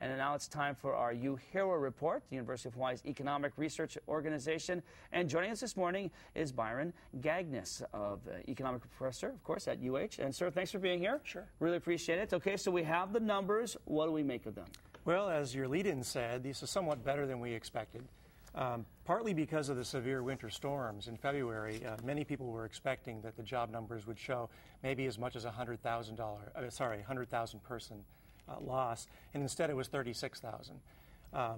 And now it's time for our UHERO report, the University of Hawaii's Economic Research Organization. And joining us this morning is Byron Gagnis, economic professor, of course, at UH. And sir, thanks for being here. Sure. Really appreciate it. Okay, so we have the numbers. What do we make of them? Well, as your lead-in said, this is somewhat better than we expected. Partly because of the severe winter storms in February, many people were expecting that the job numbers would show maybe as much as 100,000 person loss, and instead it was 36,000.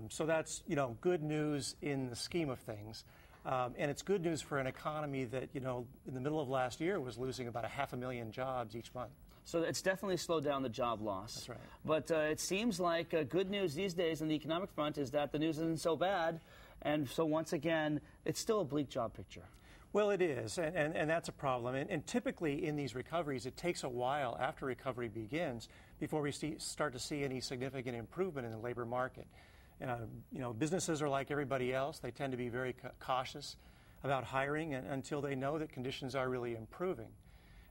So that's good news in the scheme of things, and it's good news for an economy that in the middle of last year was losing about 500,000 jobs each month. So it's definitely slowed down the job loss. That's right. But it seems like good news these days on the economic front is that the news isn't so bad. And so once again, it's still a bleak job picture. Well, it is, and that's a problem. And typically in these recoveries, it takes a while after recovery begins before we start to see any significant improvement in the labor market. Businesses are like everybody else. They tend to be very cautious about hiring until they know that conditions are really improving.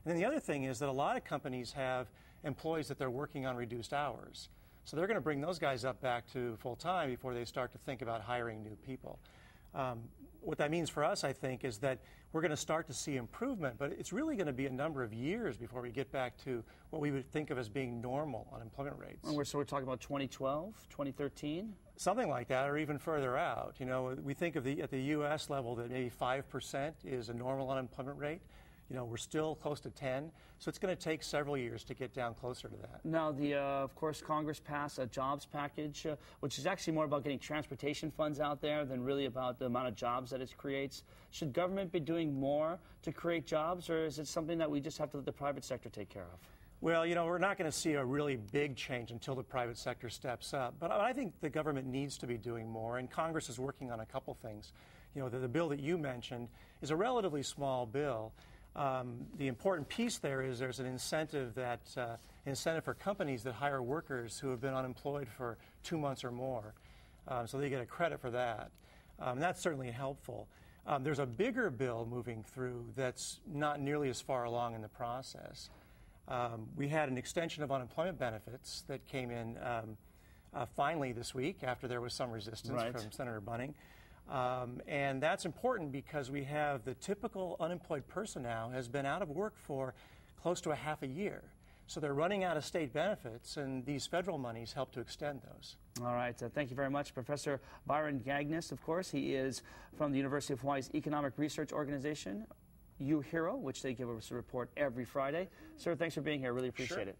And then the other thing is that a lot of companies have employees that they're working on reduced hours. So they're going to bring those guys up back to full-time before they start to think about hiring new people. What that means for us, I think, is that we're going to start to see improvement, but it's really going to be a number of years before we get back to what we would think of as being normal unemployment rates. And we're talking about 2012, 2013? Something like that, or even further out. We think of at the U.S. level that maybe 5% is a normal unemployment rate. We're still close to 10, so it's going to take several years to get down closer to that. Now, of course, Congress passed a jobs package, which is actually more about getting transportation funds out there than really about the amount of jobs that it creates. Should government be doing more to create jobs, or is it something that we just have to let the private sector take care of? Well, we're not going to see a really big change until the private sector steps up. But I think the government needs to be doing more, and Congress is working on a couple things. The bill that you mentioned is a relatively small bill. The important piece there is there's an incentive for companies that hire workers who have been unemployed for 2 months or more. So they get a credit for that. And that's certainly helpful. There's a bigger bill moving through that's not nearly as far along in the process. We had an extension of unemployment benefits that came in finally this week after there was some resistance from Senator Bunning. And that's important because we have the typical unemployed person now has been out of work for close to half a year. So they're running out of state benefits, and these federal monies help to extend those. All right. Thank you very much, Professor Byron Gagnis. Of course, he is from the University of Hawaii's Economic Research Organization, UHERO, which they give us a report every Friday. Sir, thanks for being here. Really appreciate it.